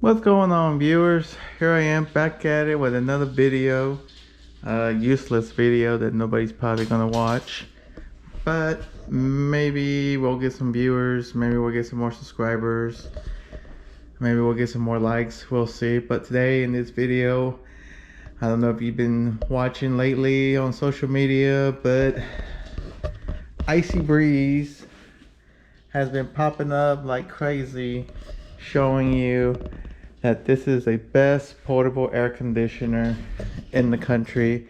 What's going on, viewers? Here I am back at it with another video. Useless video that nobody's probably gonna watch, but maybe we'll get some viewers, maybe we'll get some more subscribers, maybe we'll get some more likes, we'll see. But today in this video, I don't know if you've been watching lately on social media, but Icy Breeze has been popping up like crazy, showing you that this is the best portable air conditioner in the country.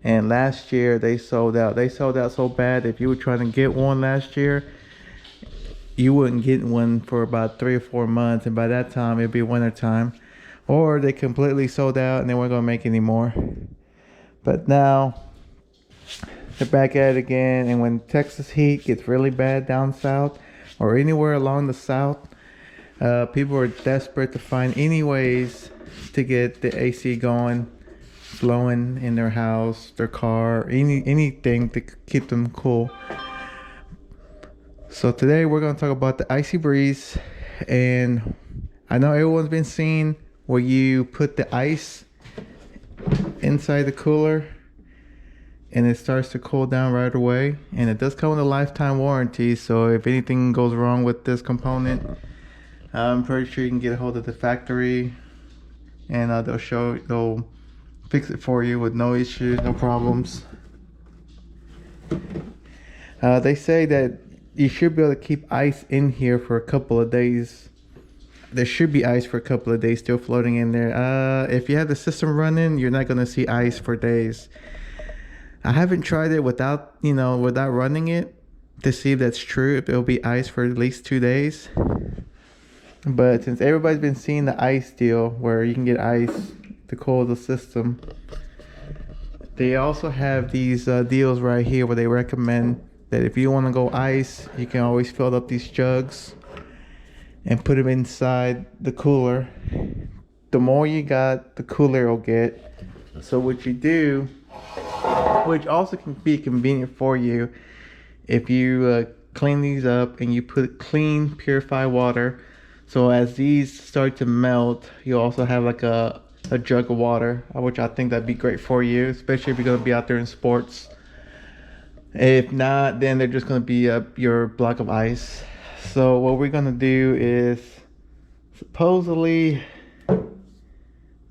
And last year they sold out. They sold out so bad, if you were trying to get one last year, you wouldn't get one for about 3 or 4 months, and by that time it'd be winter time, or they completely sold out and they weren't gonna make any more. But now they're back at it again, and when Texas heat gets really bad down south or anywhere along the south, people are desperate to find any ways to get the AC going, blowing in their house, their car, anything to keep them cool. So today we're going to talk about the Icy Breeze. And I know everyone's been seeing where you put the ice inside the cooler and it starts to cool down right away, and it does come with a lifetime warranty. So if anything goes wrong with this component, I'm pretty sure you can get a hold of the factory, and they'll fix it for you with no issues, no problems. They say that you should be able to keep ice in here for a couple of days. There should be ice for a couple of days still floating in there. If you have the system running, you're not going to see ice for days. I haven't tried it without running it to see if that's true, if it'll be ice for at least 2 days. But since everybody's been seeing the ice deal where you can get ice to cool the system, they also have these deals right here where they recommend that if you want to go ice, you can always fill up these jugs and put them inside the cooler. The more you got, the cooler it'll get. So what you do, which also can be convenient for you, if you clean these up and you put clean purified water, so as these start to melt, you also have like a jug of water, which I think that'd be great for you, especially if you're going to be out there in sports. If not, then they're just going to be your block of ice. So what we're going to do is, supposedly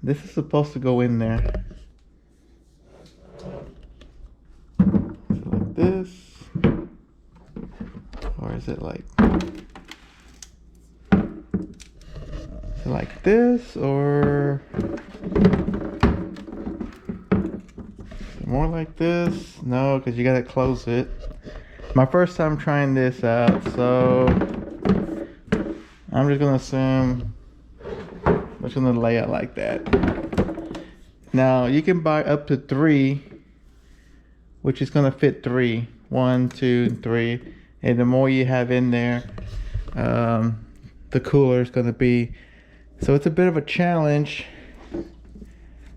this is supposed to go in there. So like this, or is it like this, or more like this? No, because you gotta close it. My first time trying this out, so I'm just gonna assume I'm just gonna lay it like that. Now you can buy up to 3, which is gonna fit 3. 1, 2, 3, and the more you have in there, the cooler is gonna be. So it's a bit of a challenge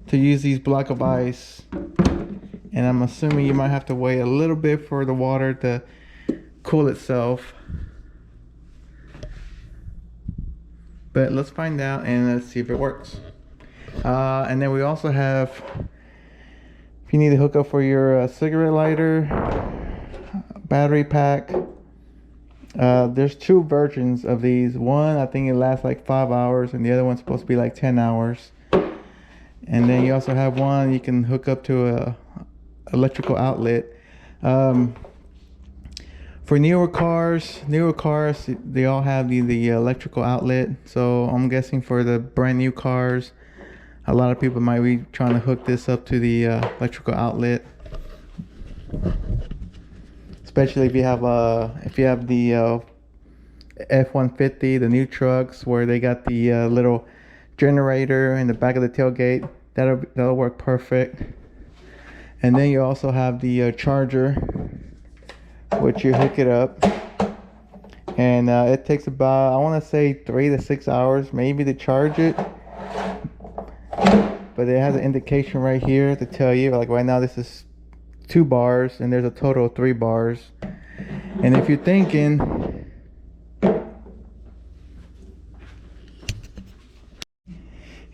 to use these block of ice, and I'm assuming you might have to wait a little bit for the water to cool itself. But let's find out and let's see if it works. And then we also have, if you need to hook up for your cigarette lighter, battery pack. There's 2 versions of these. One, I think it lasts like 5 hours, and the other one's supposed to be like 10 hours. And then you also have one you can hook up to a electrical outlet. For newer cars, they all have the electrical outlet. So I'm guessing for the brand new cars, a lot of people might be trying to hook this up to the electrical outlet. Especially if you have the F-150, the new trucks where they got the little generator in the back of the tailgate, that'll work perfect. And then you also have the charger, which you hook it up, and it takes about, I want to say 3 to 6 hours maybe to charge it. But it has an indication right here to tell you, like right now this is 2 bars and there's a total of 3 bars. And if you're thinking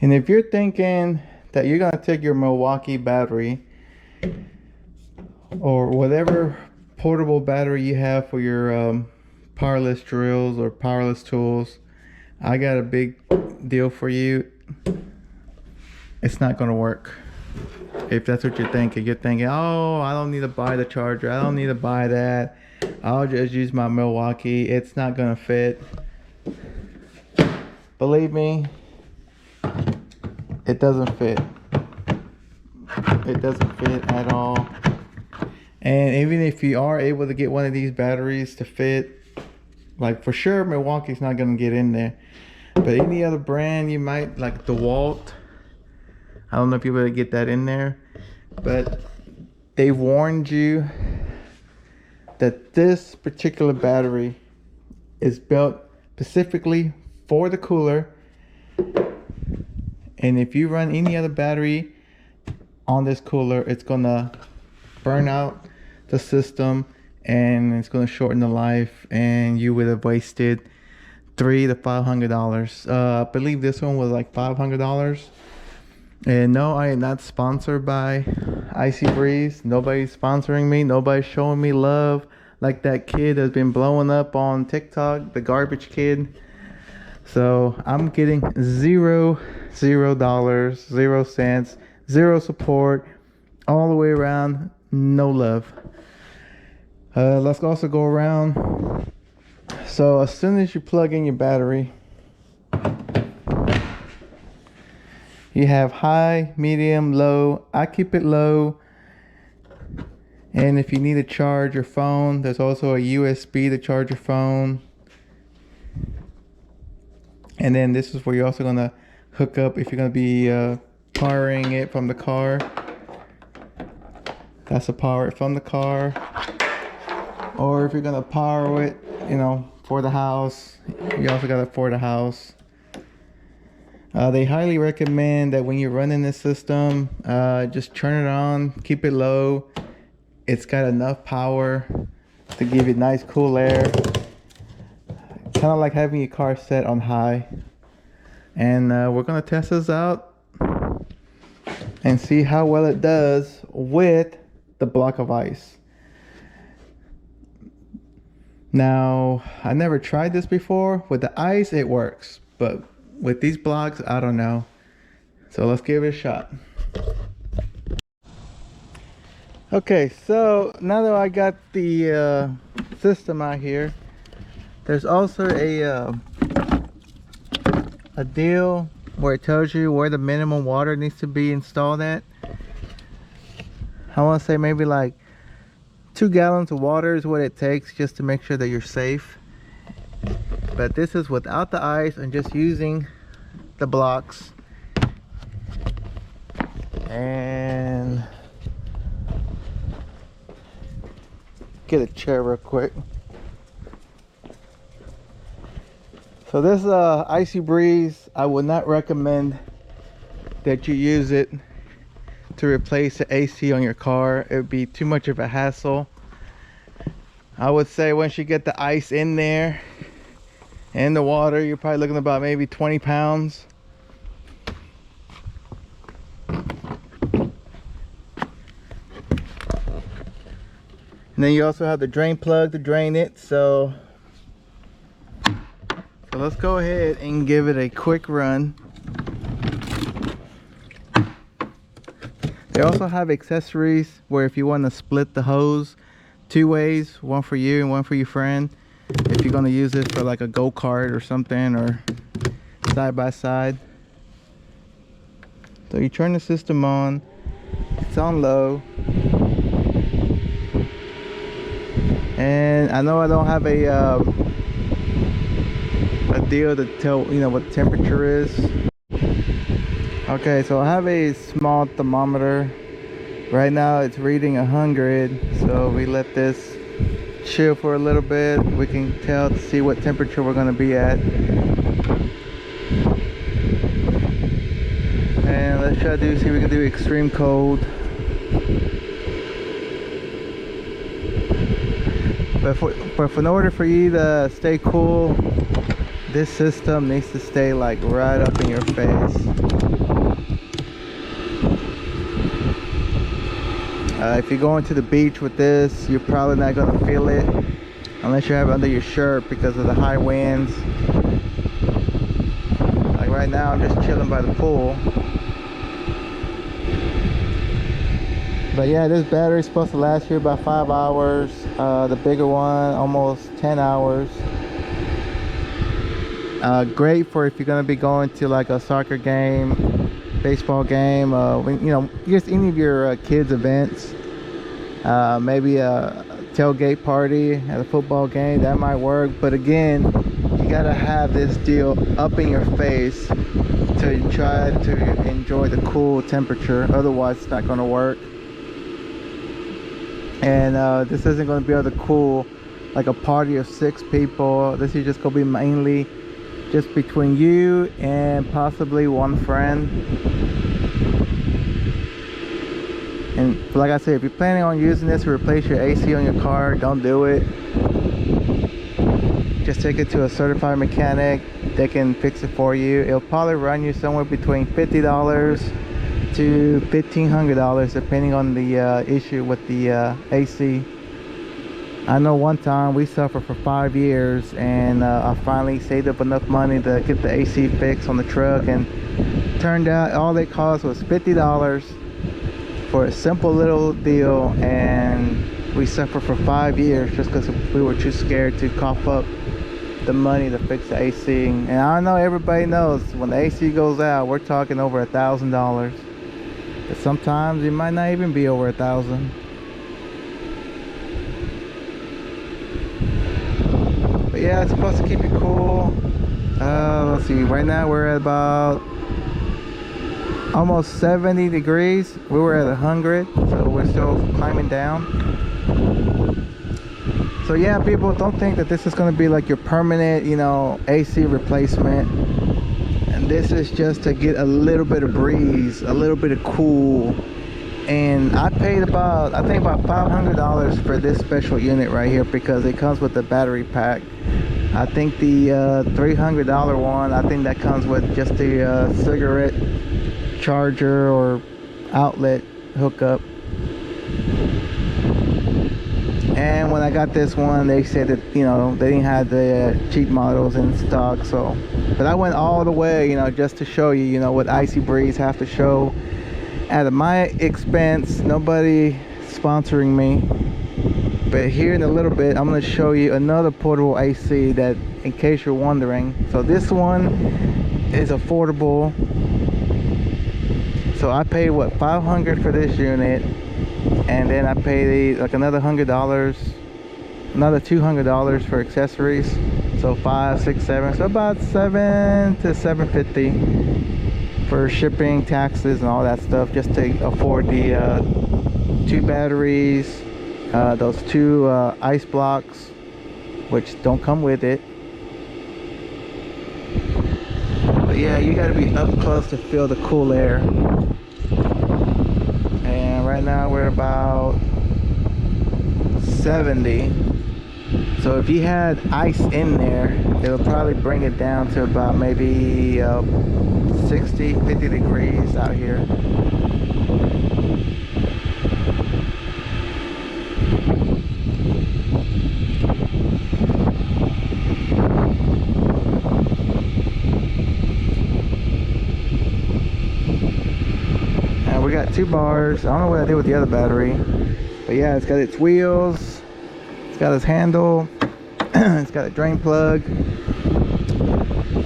And if you're thinking that you're gonna take your Milwaukee battery or whatever portable battery you have for your powerless drills or powerless tools, I got a big deal for you. It's not gonna work. If that's what you're thinking, oh, I don't need to buy the charger, I don't need to buy that, I'll just use my Milwaukee. It's not gonna fit. Believe me, it doesn't fit. It doesn't fit at all. And even if you are able to get one of these batteries to fit, like for sure Milwaukee's not gonna get in there. But any other brand you might, like DeWalt, I don't know if you're able to get that in there, but they've warned you that this particular battery is built specifically for the cooler. And if you run any other battery on this cooler, it's gonna burn out the system and it's gonna shorten the life, and you would have wasted $300 to $500. I believe this one was like $500. And no, I am not sponsored by Icy Breeze. Nobody's sponsoring me. Nobody's showing me love like that kid that's been blowing up on TikTok, the garbage kid. So I'm getting $0, $0, zero support, all the way around. No love. Let's also go around. So as soon as you plug in your battery, you have high, medium, low. I keep it low. And if you need to charge your phone, there's also a USB to charge your phone. And then this is where you're also gonna hook up if you're gonna be powering it from the car. That's to power it from the car. Or if you're gonna power it, you know, for the house, you also got it for the house. They highly recommend that when you're running this system, just turn it on, keep it low. It's got enough power to give you nice cool air. Kind of like having your car set on high. And we're gonna test this out and see how well it does with the block of ice. Now, I never tried this before. With the ice, it works, but with these blocks, I don't know. So let's give it a shot. Okay, so now that I got the system out here, there's also a deal where it tells you where the minimum water needs to be installed at. I want to say maybe like 2 gallons of water is what it takes just to make sure that you're safe. But this is without the ice and just using the blocks. And get a chair real quick. So this Icy Breeze, I would not recommend that you use it to replace the AC on your car. It would be too much of a hassle. I would say once you get the ice in there and the water, you're probably looking about maybe 20 pounds. And then you also have the drain plug to drain it. So let's go ahead and give it a quick run. They also have accessories where if you want to split the hose 2 ways, one for you and one for your friend, if you're going to use this for like a go-kart or something, or side by side. So you turn the system on, it's on low, and I know I don't have a deal to tell you know what the temperature is. Okay, so I have a small thermometer. Right now it's reading 100, so we let this chill for a little bit. We can tell to see what temperature we're going to be at. And let's try to see if we can do extreme cold. But in order for you to stay cool This system needs to stay like right up in your face. If you're going to the beach with this, you're probably not going to feel it unless you have it under your shirt because of the high winds. Like right now I'm just chilling by the pool. But yeah, this battery is supposed to last you about 5 hours. The bigger one almost 10 hours. Great for if you're going to be going to like a soccer game, baseball game, you know, just any of your kids events. Maybe a tailgate party at a football game, that might work. But again, you gotta have this deal up in your face to try to enjoy the cool temperature, otherwise it's not going to work. And this isn't going to be able to cool like a party of 6 people. This is just going to be mainly just between you and possibly one friend. And like I said, if you're planning on using this to replace your AC on your car, don't do it. Just take it to a certified mechanic. They can fix it for you. It'll probably run you somewhere between $50 to $1,500 depending on the issue with the AC. I know one time we suffered for 5 years, and I finally saved up enough money to get the AC fixed on the truck, and turned out all it cost was $50 for a simple little deal, and we suffered for 5 years just because we were too scared to cough up the money to fix the AC. And I know everybody knows when the AC goes out, we're talking over $1,000. But sometimes it might not even be over $1,000. But yeah, it's supposed to keep you cool. Let's see, right now we're at about almost 70 degrees. We were at 100, so we're still climbing down. So yeah, people, don't think that this is going to be like your permanent, you know, AC replacement. And this is just to get a little bit of breeze, a little bit of cool. And I paid about, I think about $500 for this special unit right here because it comes with the battery pack. I think the $300 one, I think that comes with just the cigarette charger or outlet hookup. And when I got this one, they said that, you know, they didn't have the cheap models in stock. So, but I went all the way, you know, just to show you, you know, what Icy Breeze have to show at my expense. Nobody sponsoring me. But here in a little bit, I'm going to show you another portable AC that, in case you're wondering. So this one is affordable. So I paid what, $500 for this unit, and then I paid like another $100, another $200 for accessories. So 5, 6, 7, so about $7 to $750 for shipping, taxes, and all that stuff, just to afford the 2 batteries, those 2 ice blocks, which don't come with it. But yeah, you got to be up close to feel the cool air. And right now we're about 70. So if you had ice in there, it'll probably bring it down to about maybe 60, 50 degrees out here. And we got 2 bars. I don't know what I did with the other battery, but yeah, it's got its wheels, it's got its handle, it's got a drain plug.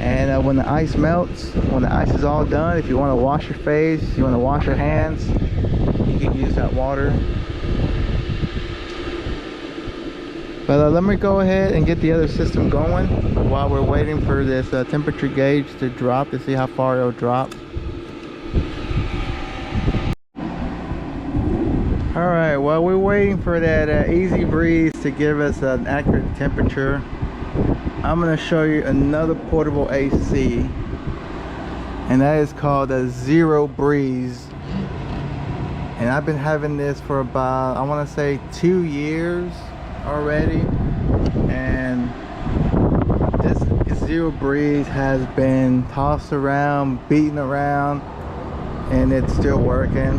And when the ice melts, when the ice is all done, if you want to wash your face, you want to wash your hands, you can use that water. But let me go ahead and get the other system going while we're waiting for this temperature gauge to drop to see how far it'll drop. Alright, while we're waiting for that Icy Breeze to give us an accurate temperature, I'm going to show you another portable AC, and that is called a Zero Breeze. And I've been having this for about, I want to say 2 years already, and this Zero Breeze has been tossed around, beaten around, and it's still working.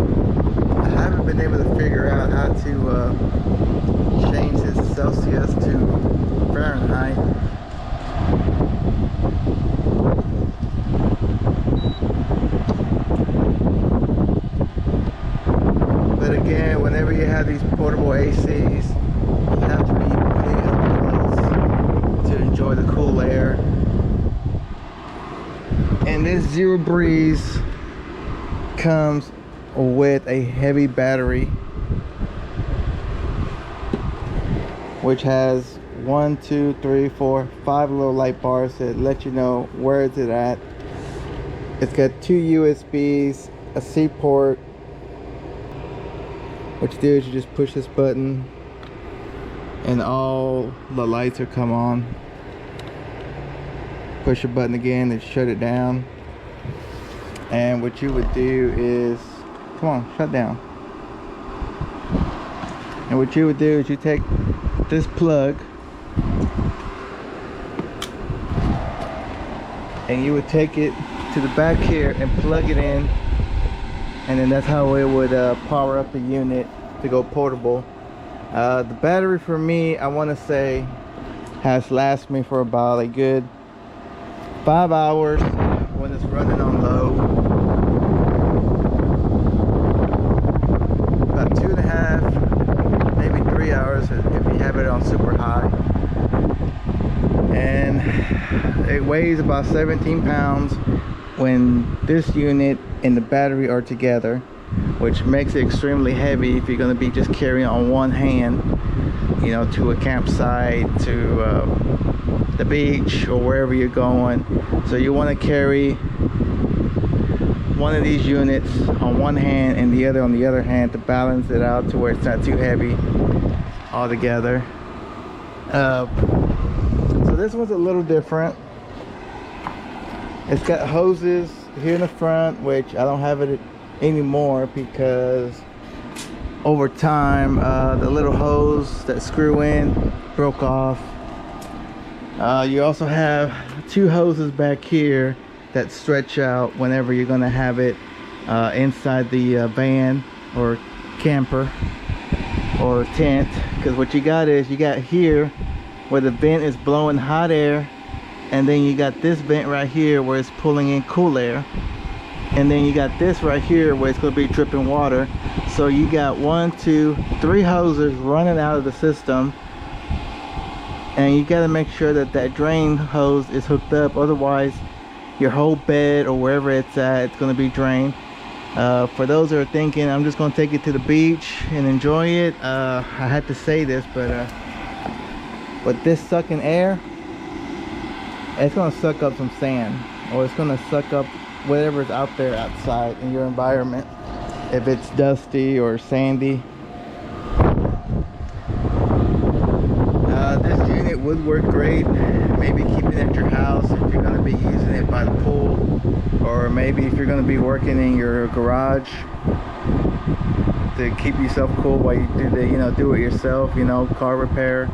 I haven't been able to figure out how to change this Celsius to Fahrenheit. But again, whenever you have these portable ACs, you have to be way up close to enjoy the cool air. And this Zero Breeze comes with a heavy battery, which has 1, 2, 3, 4, 5 little light bars that let you know where is it at. It's got 2 USBs, a C port. What you do is you just push this button and all the lights will come on. Push the button again and shut it down. And what you would do is, come on, shut down. And what you would do is you take this plug and you would take it to the back here and plug it in, and then that's how it would power up the unit to go portable. The battery for me, I want to say, has lasted me for about a good 5 hours when it's running on low. About 2.5, maybe 3 hours if you have it on super high. And it weighs about 17 pounds when this unit and the battery are together, which makes it extremely heavy if you're going to be just carrying on one hand, you know, to a campsite, to the beach, or wherever you're going. So you want to carry one of these units on one hand and the other on the other hand to balance it out to where it's not too heavy altogether. So this one's a little different. It's got hoses here in the front, which I don't have it anymore because over time the little hose that screw in broke off. You also have 2 hoses back here that stretch out whenever you're going to have it inside the van or camper or tent, because what you got is, you got here where the vent is blowing hot air, and then you got this vent right here where it's pulling in cool air, and then you got this right here where it's going to be dripping water. So you got 1, 2, 3 hoses running out of the system, and you got to make sure that that drain hose is hooked up, otherwise your whole bed or wherever it's at, it's going to be drained. For those that are thinking I'm just going to take it to the beach and enjoy it, I had to say this, but this sucking air, it's going to suck up some sand, or it's going to suck up whatever's out there outside in your environment, if it's dusty or sandy. This unit would work great, maybe keep it at your house if you're going to be using it by the pool, or maybe if you're going to be working in your garage to keep yourself cool while you do the, you know, do it yourself, you know, car repair.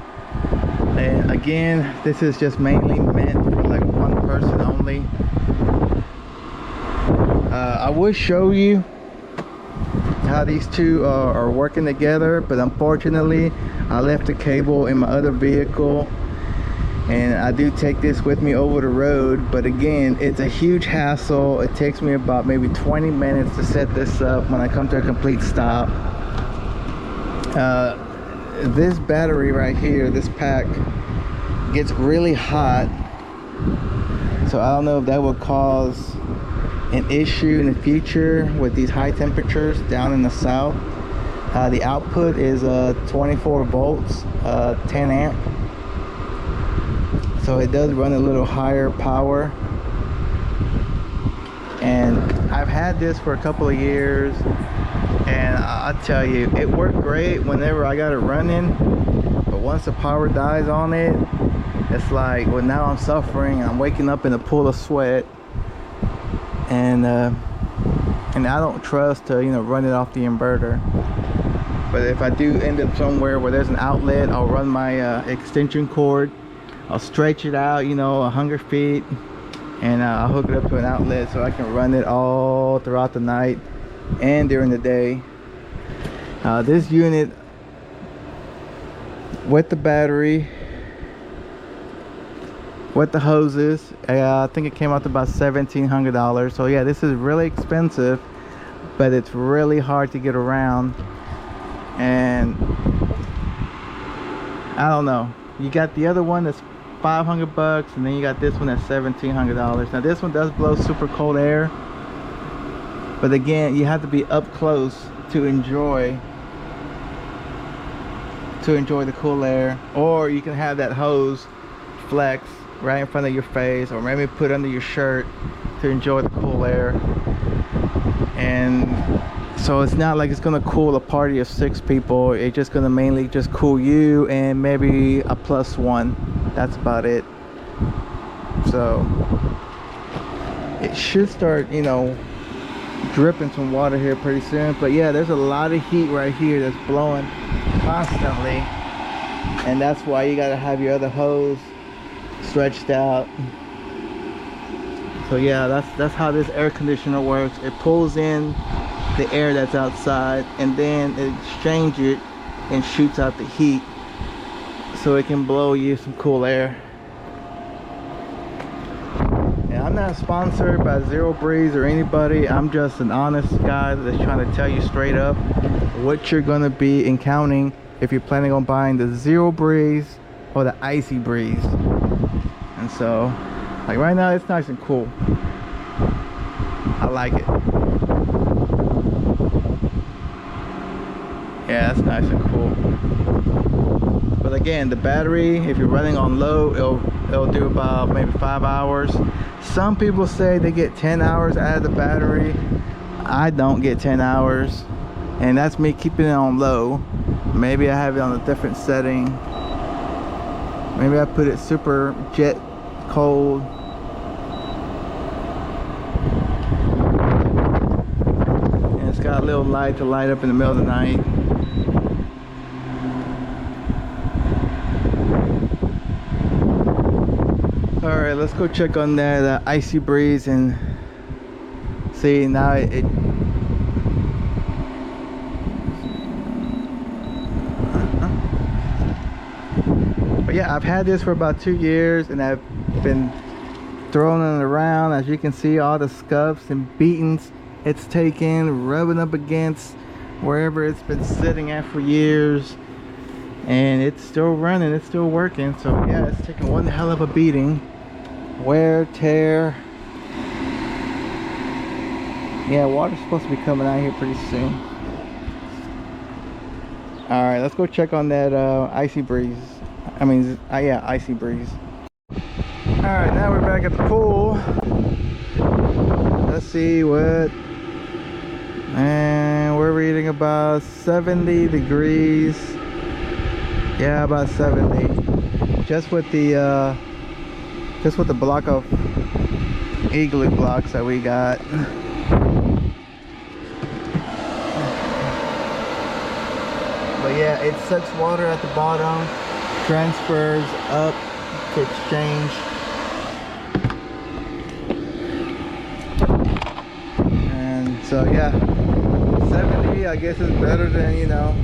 And again, this is just mainly meant for like one person only. I would show you how these two are working together, but unfortunately I left the cable in my other vehicle, and I do take this with me over the road, but again, it's a huge hassle. It takes me about maybe 20 minutes to set this up when I come to a complete stop. This battery right here, this pack, gets really hot, so I don't know if that will cause an issue in the future with these high temperatures down in the south. The output is 24 volts, 10 amp, so it does run a little higher power. And I've had this for a couple of years, and I'll tell you, it worked great whenever I got it running, but once the power dies on it, it's like, well, now I'm suffering. I'm waking up in a pool of sweat, and I don't trust to, you know, run it off the inverter. But if I do end up somewhere where there's an outlet, I'll run my extension cord I'll stretch it out, you know, 100 feet, and I'll hook it up to an outlet so I can run it all throughout the night and during the day. This unit with the battery, with the hoses, I think it came out to about $1,700. So yeah, this is really expensive, but it's really hard to get around. And I don't know, you got the other one that's $500, and then you got this one that's $1,700. Now this one does blow super cold air, but again, you have to be up close to enjoy the cool air. Or you can have that hose flex right in front of your face, or maybe put under your shirt to enjoy the cool air. And so it's not like it's gonna cool a party of 6 people. It's just gonna mainly just cool you and maybe a +1. That's about it. So it should start, you know, dripping some water here pretty soon. But yeah, there's a lot of heat right here that's blowing constantly, and that's why you got to have your other hose stretched out. So yeah, that's how this air conditioner works. It pulls in the air that's outside, and then it exchanges it and shoots out the heat so it can blow you some cool air. I'm not sponsored by Zero Breeze or anybody. I'm just an honest guy that's trying to tell you straight up what you're gonna be encountering if you're planning on buying the Zero Breeze or the Icy Breeze. And so, like right now, it's nice and cool. I like it. Yeah, it's nice and cool. But again, the battery, if you're running on low, it'll do about maybe 5 hours. Some people say they get 10 hours out of the battery. I don't get 10 hours, and that's me keeping it on low. Maybe I have it on a different setting. Maybe I put it super jet cold. And it's got a little light to light up in the middle of the night. Alright, let's go check on that Icy Breeze and see now it But yeah, I've had this for about 2 years, and I've been throwing it around. As you can see, all the scuffs and beatings it's taken, rubbing up against wherever it's been sitting at for years, and it's still running, it's still working. So yeah, it's taking one hell of a beating. Wear, tear. Yeah, water's supposed to be coming out here pretty soon. All right, let's go check on that Icy Breeze. Yeah, Icy Breeze. All right, now we're back at the pool. Let's see what, and we're reading about 70 degrees. Yeah, about 70. Just with the block of igloo blocks that we got. But yeah, it sucks water at the bottom, transfers up to exchange. And so yeah, 70 I guess is better than, you know,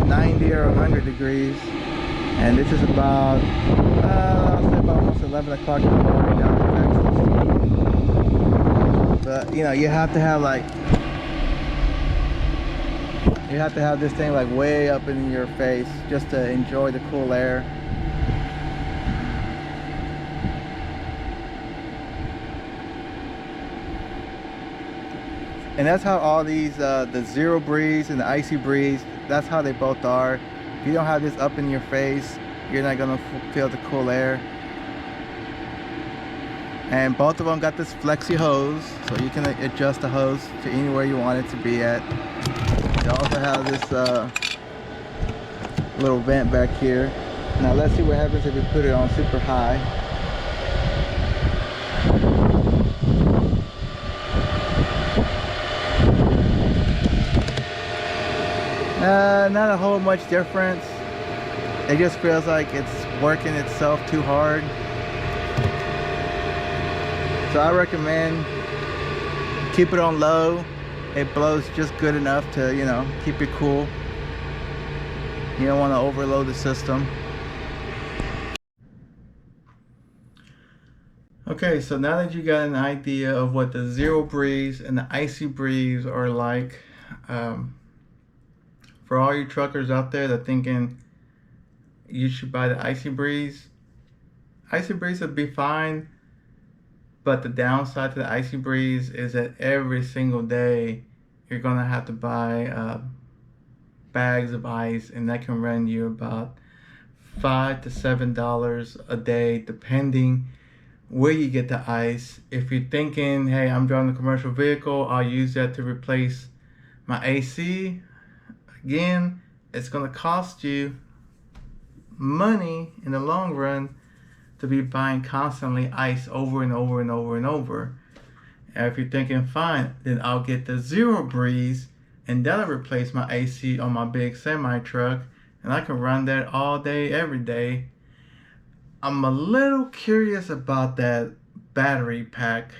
90 or 100 degrees. And this is about I'll say about almost 11 o'clock in the morning down in Texas. But you know, you have to have this thing like way up in your face just to enjoy the cool air. And that's how all these the Zero Breeze and the Icy Breeze, that's how they both are. If you don't have this up in your face, you're not gonna feel the cool air. And both of them got this flexi hose, so you can adjust the hose to anywhere you want it to be at. They also have this little vent back here. Now let's see what happens if you put it on super high. Not a whole much difference. It just feels like it's working itself too hard. So I recommend keep it on low. It blows just good enough to, you know, keep it cool. You don't want to overload the system. Okay, so now that you got an idea of what the Zero Breeze and the Icy Breeze are like, for all you truckers out there that thinking you should buy the Icy Breeze would be fine, but the downside to the Icy Breeze is that every single day you're gonna have to buy bags of ice, and that can run you about $5 to $7 a day, depending where you get the ice. If you're thinking, hey, I'm driving a commercial vehicle, I'll use that to replace my AC, again, it's gonna cost you money in the long run to be buying constantly ice over and over and over and over. And if you're thinking, fine, then I'll get the Zero Breeze and that'll replace my AC on my big semi truck, and I can run that all day, every day. I'm a little curious about that battery pack.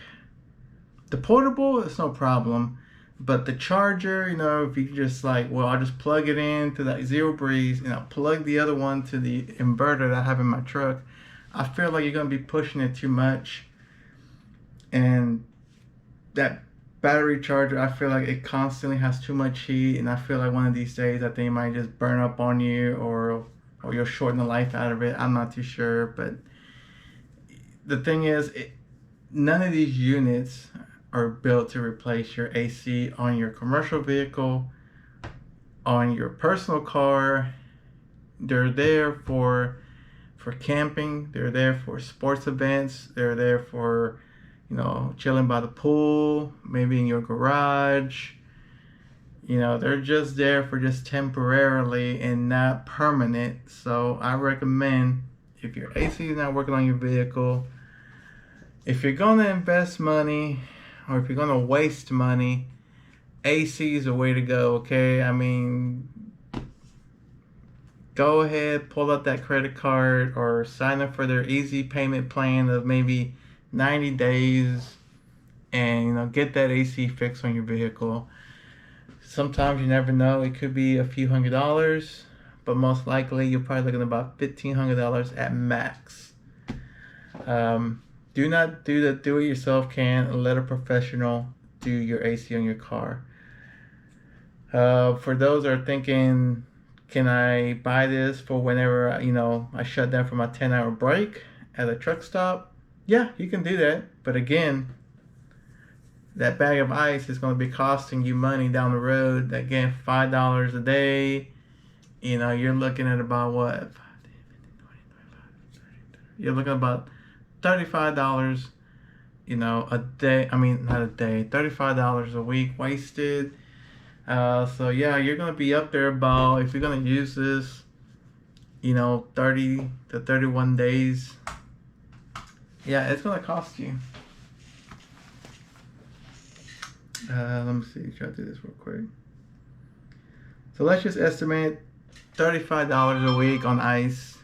The portable, it's no problem, but the charger, you know, if you just like, well, I'll just plug it into that Zero Breeze and I'll plug the other one to the inverter that I have in my truck, I feel like you're gonna be pushing it too much. And that battery charger, I feel like it constantly has too much heat, and I feel like one of these days I think it might just burn up on you, or you'll shorten the life out of it. I'm not too sure, but the thing is, none of these units are built to replace your AC on your commercial vehicle, on your personal car. They're there for camping, they're there for sports events, they're there for, you know, chilling by the pool, maybe in your garage. You know, they're just there for just temporarily and not permanent. So I recommend, if your AC is not working on your vehicle, if you're gonna invest money or if you're gonna waste money, AC is the way to go, okay? I mean, go ahead, pull out that credit card or sign up for their easy payment plan of maybe 90 days and, you know, get that AC fixed on your vehicle. Sometimes you never know, it could be a few $100s, but most likely you're probably looking at about $1,500 at max. Do not do the do-it-yourself can. Let a professional do your AC on your car. For those that are thinking, can I buy this for whenever, you know, I shut down for my 10-hour break at a truck stop? Yeah, you can do that. But again, that bag of ice is going to be costing you money down the road. Again, $5 a day. You know, you're looking at about what? You're looking at about $35, you know, a day. I mean, not a day. $35 a week wasted. So yeah, you're going to be up there about, if you're going to use this, you know, 30 to 31 days. Yeah, it's going to cost you. Let me see, try to do this real quick. So let's just estimate $35 a week on ice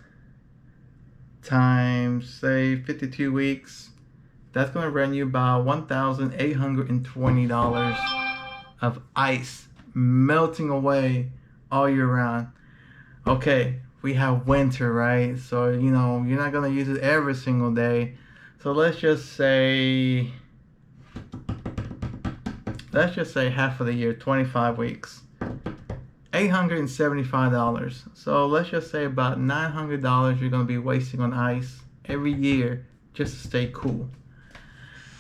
times, say, 52 weeks. That's going to run you about $1,820 of ice melting away all year round. Okay, we have winter, right? So, you know, you're not going to use it every single day. So let's just say half of the year, 25 weeks, $875. So let's just say about $900 you're going to be wasting on ice every year just to stay cool.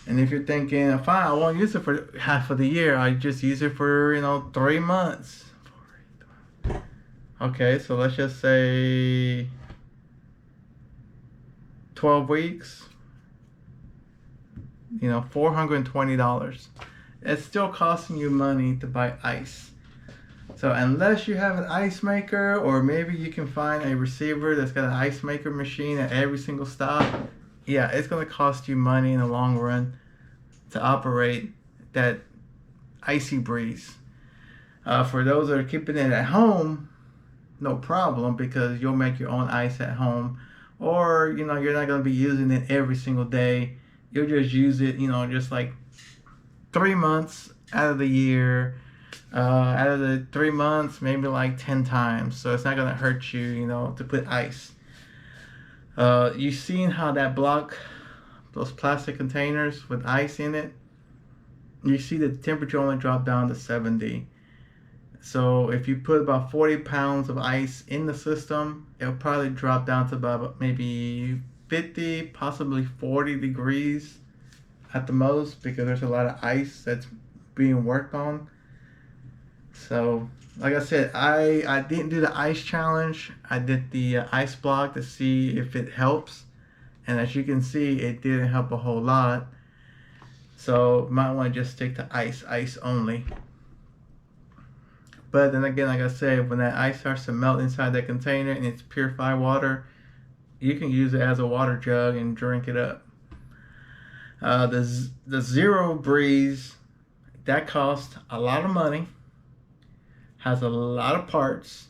And if you're thinking, fine, I won't use it for half of the year, I just use it for, you know, 3 months. Okay, so let's just say 12 weeks, you know, $420. It's still costing you money to buy ice. So unless you have an ice maker, or maybe you can find a receiver that's got an ice maker machine at every single stop, yeah, it's going to cost you money in the long run to operate that Icy Breeze. For those that are keeping it at home, no problem, because you'll make your own ice at home. or you know, you're not gonna be using it every single day. You'll just use it, you know, just like 3 months out of the year. Out of the 3 months, maybe like 10 times. So it's not gonna hurt you, you know, to put ice. You seen how that block, those plastic containers with ice in it? You see the temperature only dropped down to 70. So if you put about 40 pounds of ice in the system, it'll probably drop down to about maybe 50, possibly 40 degrees at the most, because there's a lot of ice that's being worked on. So like I said, I didn't do the ice challenge. I did the ice block to see if it helps, and as you can see, it didn't help a whole lot. So you might want to just stick to ice only. But then again, like I said, when that ice starts to melt inside that container and it's purified water, you can use it as a water jug and drink it up. The Zero Breeze, that costs a lot of money, has a lot of parts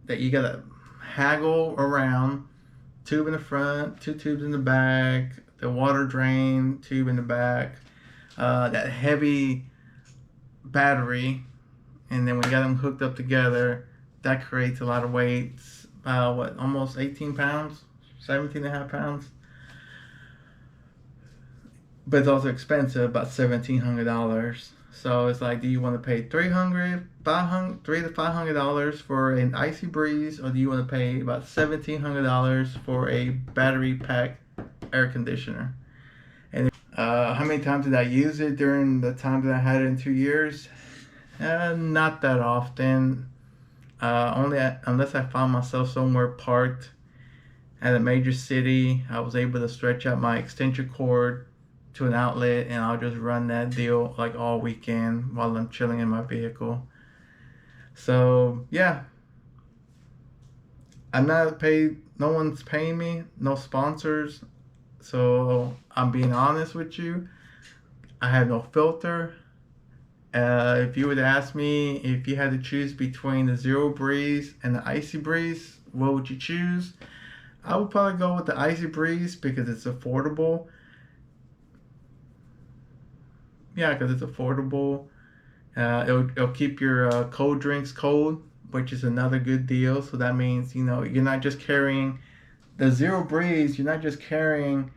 that you gotta haggle around. Tube in the front, 2 tubes in the back, the water drain tube in the back, that heavy battery, and then we got them hooked up together. That creates a lot of weight. Almost 18 pounds, 17 and a half pounds. But it's also expensive, about $1,700. So it's like, do you want to pay $300 to $500 for an Icy Breeze, or do you want to pay about $1,700 for a battery pack air conditioner? And how many times did I use it during the time that I had it in 2 years? Not that often. Unless I found myself somewhere parked at a major city, I was able to stretch out my extension cord to an outlet, and I'll just run that deal like all weekend while I'm chilling in my vehicle. So yeah, I'm not paid. No one's paying me. No sponsors. So I'm being honest with you. I have no filter. If you would ask me if you had to choose between the Zero Breeze and the Icy Breeze, what would you choose? I would probably go with the Icy Breeze because it's affordable. Yeah, because it's affordable. It'll keep your cold drinks cold, which is another good deal. So that means, you know, you're not just carrying the Zero Breeze. You're not just carrying,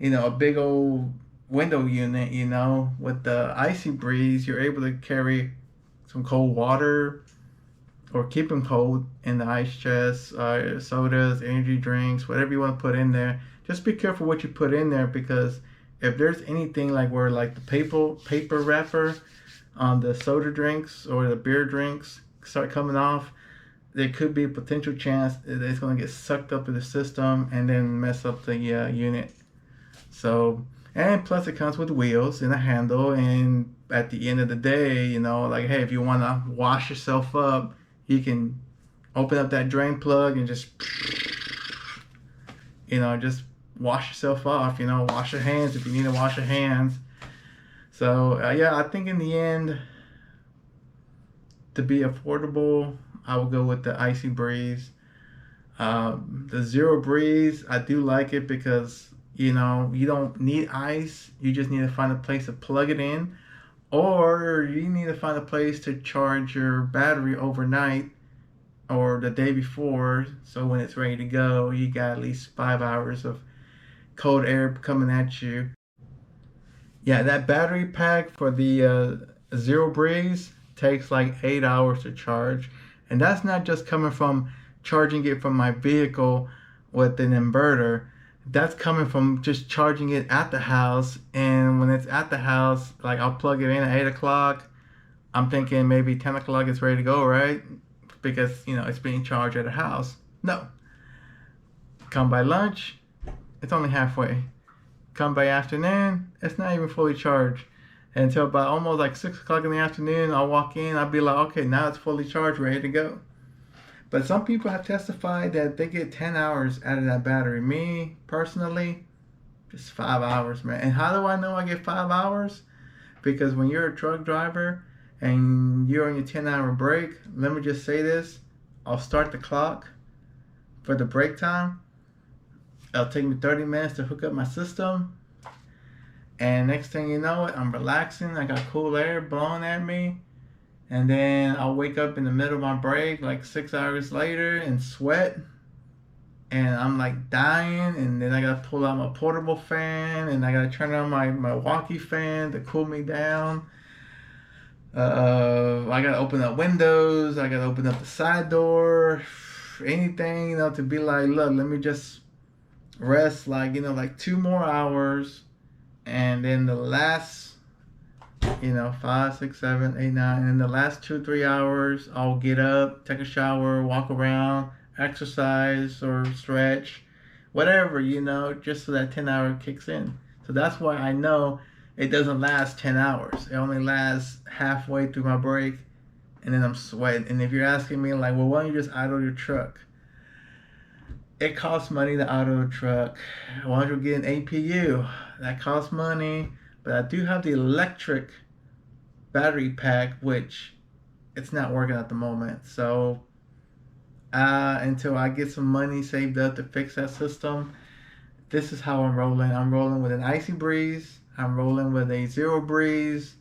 you know, a big old window unit. You know, with the Icy Breeze, you're able to carry some cold water or keep them cold in the ice chest, sodas, energy drinks, whatever you want to put in there. Just be careful what you put in there, because if there's anything like where like the paper wrapper on the soda drinks or the beer drinks start coming off, there could be a potential chance that it's going to get sucked up in the system and then mess up the unit. So, and plus it comes with wheels and a handle, and at the end of the day, you know, like, hey, if you want to wash yourself up, you can open up that drain plug and just, you know, just wash yourself off, you know, wash your hands if you need to wash your hands. So yeah, I think in the end, to be affordable, I will go with the Icy Breeze. The Zero Breeze, I do like it because, you know, you don't need ice. You just need to find a place to plug it in, or you need to find a place to charge your battery overnight or the day before, so when it's ready to go, you got at least 5 hours of cold air coming at you. Yeah, that battery pack for the Zero Breeze takes like 8 hours to charge, and that's not just coming from charging it from my vehicle with an inverter. That's coming from just charging it at the house, and when it's at the house, like I'll plug it in at 8 o'clock. I'm thinking maybe 10 o'clock it's ready to go, right? Because, you know, it's being charged at the house. No. Come by lunch, it's only halfway. Come by afternoon, it's not even fully charged. Until about almost like 6 o'clock in the afternoon, I'll walk in, I'll be like, okay, now it's fully charged, ready to go. But some people have testified that they get 10 hours out of that battery. Me, personally, just 5 hours, man. And how do I know I get 5 hours? Because when you're a truck driver and you're on your 10-hour break, let me just say this, I'll start the clock for the break time. It'll take me 30 minutes to hook up my system. And next thing you know, I'm relaxing. I got cool air blowing at me. And then I'll wake up in the middle of my break, like 6 hours later, and sweat. And I'm like dying. And then I gotta pull out my portable fan. And I gotta turn on my walkie fan to cool me down. I gotta open up windows. I gotta open up the side door. Anything, to be like, look, let me just rest, like, like 2 more hours. And then the last, 5, 6, 7, 8, 9, and then the last 2, 3 hours, I'll get up, take a shower, walk around, exercise or stretch, whatever, just so that 10 hour kicks in. So that's why I know it doesn't last 10 hours. It only lasts halfway through my break, and then I'm sweating. And if you're asking me, like, well, why don't you just idle your truck? It costs money to idle the truck. Why don't you get an APU? That costs money. But I do have the electric battery pack, which it's not working at the moment. So until I get some money saved up to fix that system, this is how I'm rolling. I'm rolling with an Icy Breeze. I'm rolling with a Zero Breeze.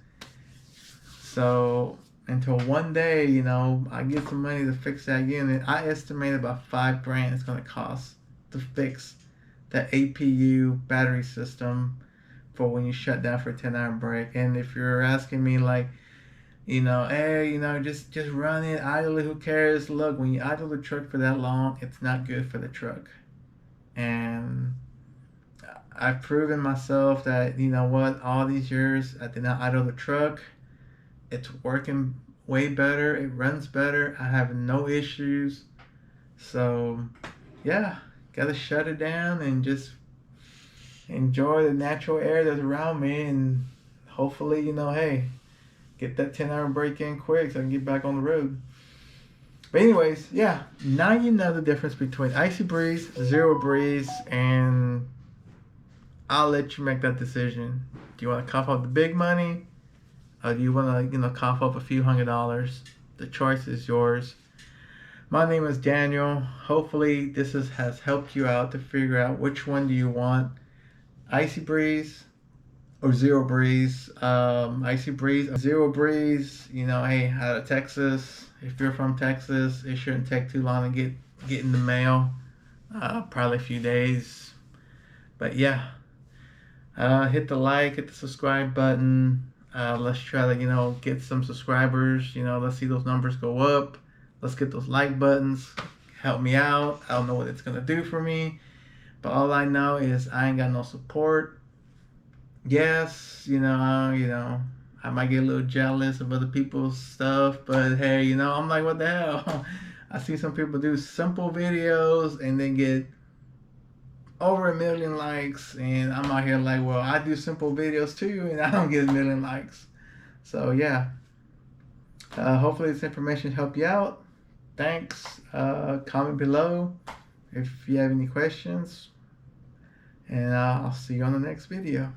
So until one day, I get some money to fix that unit. I estimate about $5,000 it's gonna cost to fix that APU battery system for when you shut down for a 10-hour break. And if you're asking me, like, hey, just run it, idle it, who cares? Look, when you idle the truck for that long, it's not good for the truck. And I've proven myself that, all these years I did not idle the truck. It's working way better. It runs better. I have no issues. So, yeah, gotta shut it down and just enjoy the natural air that's around me, and hopefully, hey, get that 10-hour break in quick so I can get back on the road. But anyways, yeah, now you know the difference between Icy Breeze, Zero Breeze, and I'll let you make that decision. Do you want to cough up the big money? Or do you want to, cough up a few $100s? The choice is yours. My name is Daniel. Hopefully this has helped you out to figure out which one do you want. Icy Breeze or Zero Breeze. Icy Breeze, Zero Breeze, hey, out of Texas. If you're from Texas, it shouldn't take too long to get in the mail. Probably a few days. But yeah, hit the like, hit the subscribe button. Let's try to, get some subscribers. Let's see those numbers go up. Let's get those like buttons. Help me out. I don't know what it's going to do for me. But all I know is I ain't got no support. Yes, I might get a little jealous of other people's stuff. But hey, I'm like, what the hell? I see some people do simple videos and then get over 1 million likes, and I'm out here like, well, I do simple videos too, and I don't get 1 million likes. So yeah, hopefully this information helped you out. Thanks. Comment below if you have any questions, and I'll see you on the next video.